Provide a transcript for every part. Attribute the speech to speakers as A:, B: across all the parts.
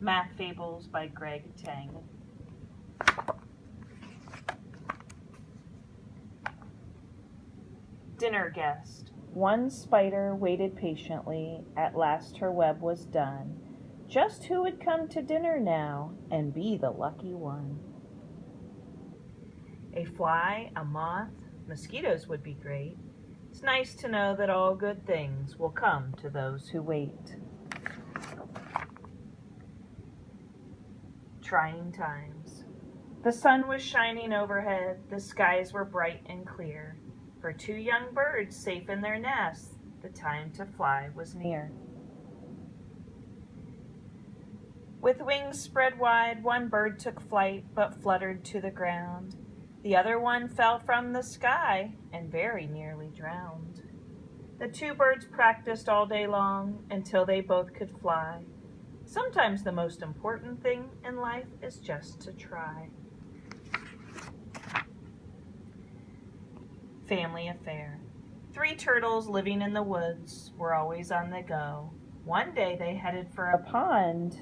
A: Math Fables by Greg Tang. Dinner guest. One spider waited patiently. At last her web was done. Just who would come to dinner now and be the lucky one? A fly, a moth, mosquitoes would be great. It's nice to know that all good things will come to those who wait. Trying times. The sun was shining overhead, the skies were bright and clear. For two young birds safe in their nests, the time to fly was near. With wings spread wide, one bird took flight but fluttered to the ground. The other one fell from the sky and very nearly drowned. The two birds practiced all day long until they both could fly. Sometimes the most important thing in life is just to try. Family affair. Three turtles living in the woods were always on the go. One day they headed for a pond,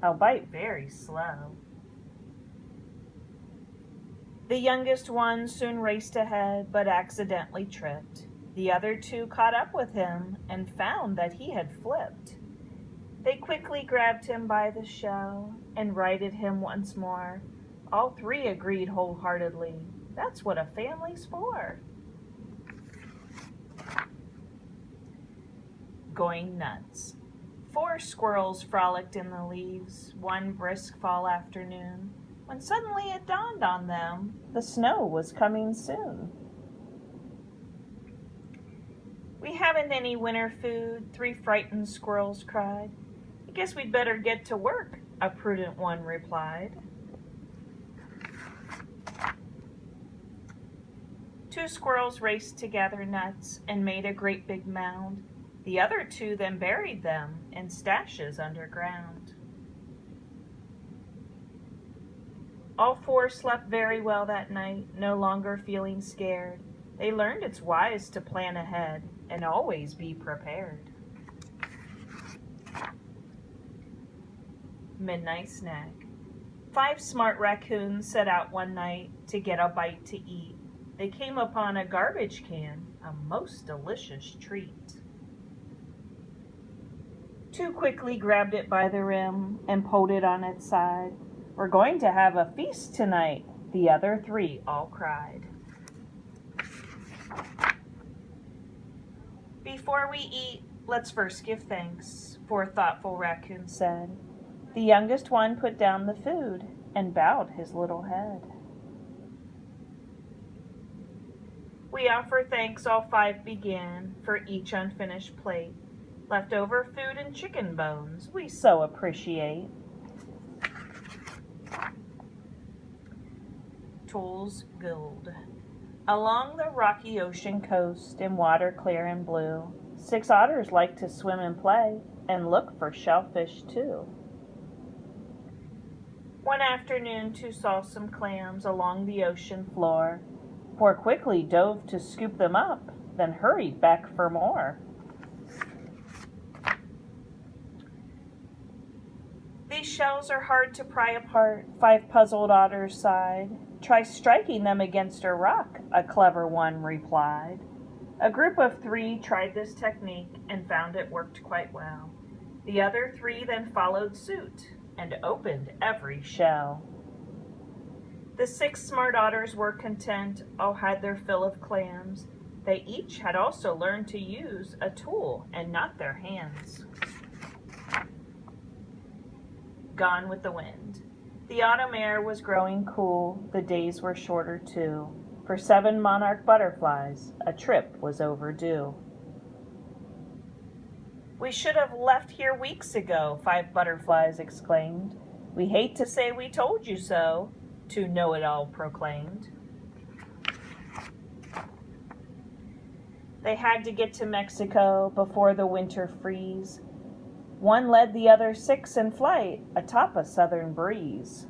A: albeit very slow. The youngest one soon raced ahead, but accidentally tripped. The other two caught up with him and found that he had flipped. They quickly grabbed him by the shell and righted him once more. All three agreed wholeheartedly, that's what a family's for. Going nuts. 4 squirrels frolicked in the leaves one brisk fall afternoon, when suddenly it dawned on them the snow was coming soon. We haven't any winter food, 3 frightened squirrels cried. I guess we'd better get to work, a prudent one replied. 2 squirrels raced to gather nuts and made a great big mound. The other 2 then buried them in stashes underground. All 4 slept very well that night, no longer feeling scared. They learned it's wise to plan ahead and always be prepared. Midnight snack. 5 smart raccoons set out one night to get a bite to eat. They came upon a garbage can, a most delicious treat. 2 quickly grabbed it by the rim and pulled it on its side. We're going to have a feast tonight, the other 3 all cried. Before we eat, let's first give thanks, 4 thoughtful raccoons said. The youngest one put down the food and bowed his little head. We offer thanks, all 5 began, for each unfinished plate. Leftover food and chicken bones we so appreciate. Tools Guild. Along the rocky ocean coast in water clear and blue, 6 otters like to swim and play and look for shellfish too. One afternoon 2 saw some clams along the ocean floor. 4 quickly dove to scoop them up, then hurried back for more. These shells are hard to pry apart, 5 puzzled otters sighed. Try striking them against a rock, a clever one replied. A group of 3 tried this technique and found it worked quite well. The other 3 then followed suit and opened every shell. The 6 smart otters were content, all had their fill of clams. They each had also learned to use a tool and not their hands. Gone with the wind. The autumn air was growing cool, the days were shorter too. For 7 monarch butterflies, a trip was overdue. We should have left here weeks ago, 5 butterflies exclaimed. We hate to say we told you so, 2 know-it-all proclaimed. They had to get to Mexico before the winter freeze. One led the other 6 in flight atop a southern breeze.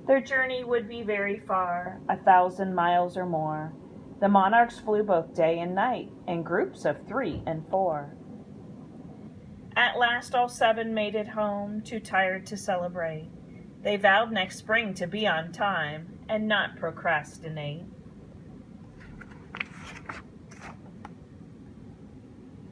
A: Their journey would be very far, 1,000 miles or more. The monarchs flew both day and night in groups of 3 and 4. At last all 7 made it home, too tired to celebrate. They vowed next spring to be on time and not procrastinate.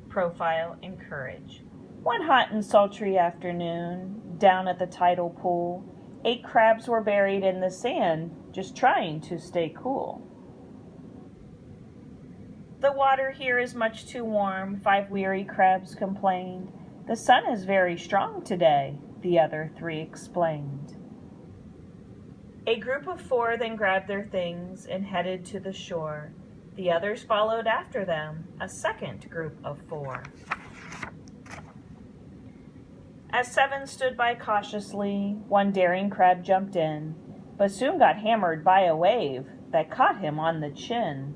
A: Profile and courage. One hot and sultry afternoon, down at the tidal pool, 8 crabs were buried in the sand, just trying to stay cool. The water here is much too warm, 5 weary crabs complained. The sun is very strong today, the other 3 explained. A group of 4 then grabbed their things and headed to the shore. The others followed after them, a second group of 4. As 7 stood by cautiously, one daring crab jumped in, but soon got hammered by a wave that caught him on the chin.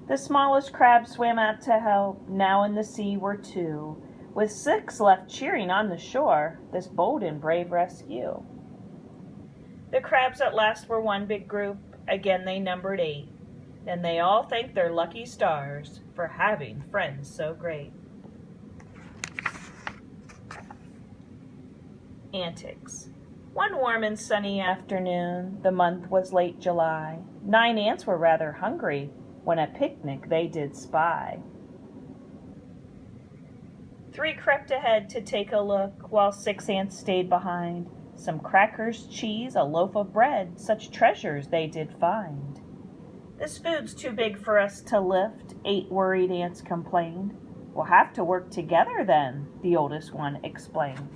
A: The smallest crab swam out to help, now in the sea were 2, with 6 left cheering on the shore this bold and brave rescue. The crabs at last were one big group, again they numbered 8, and they all thanked their lucky stars for having friends so great. Antics. One warm and sunny afternoon, the month was late July, 9 ants were rather hungry when a picnic they did spy. 3 crept ahead to take a look, while 6 ants stayed behind. Some crackers, cheese, a loaf of bread, such treasures they did find. This food's too big for us to lift, 8 worried ants complained. We'll have to work together then, the oldest one explained.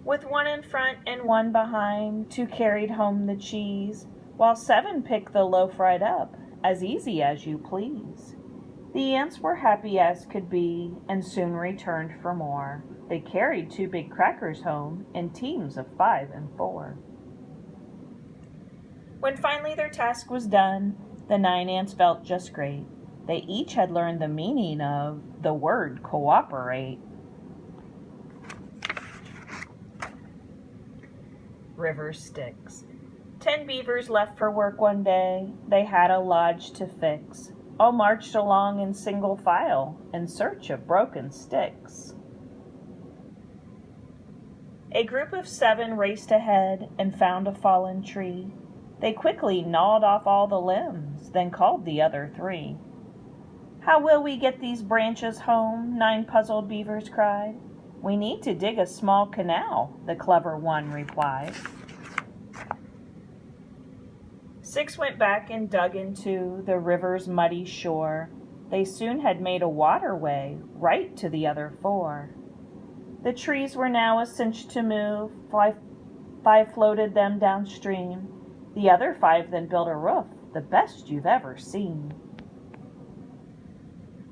A: With 1 in front and 1 behind, 2 carried home the cheese, while 7 picked the loaf right up, as easy as you please. The ants were happy as could be, and soon returned for more. They carried 2 big crackers home in teams of 5 and 4. When finally their task was done, the 9 ants felt just great. They each had learned the meaning of the word cooperate. River Styx. 10 beavers left for work one day. They had a lodge to fix. All marched along in single file in search of broken sticks. A group of 7 raced ahead and found a fallen tree. They quickly gnawed off all the limbs, then called the other 3. How will we get these branches home? 9 puzzled beavers cried. We need to dig a small canal, the clever one replied. 6 went back and dug into the river's muddy shore. They soon had made a waterway right to the other 4. The trees were now a cinch to move. 5 floated them downstream. The other 5 then built a roof, the best you've ever seen.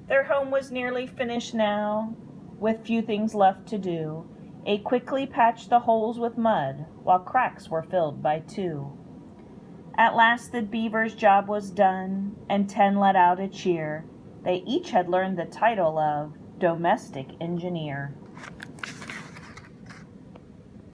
A: Their home was nearly finished now, with few things left to do. 8 quickly patched the holes with mud, while cracks were filled by 2. At last the beaver's job was done, and 10 let out a cheer. They each had learned the title of domestic engineer.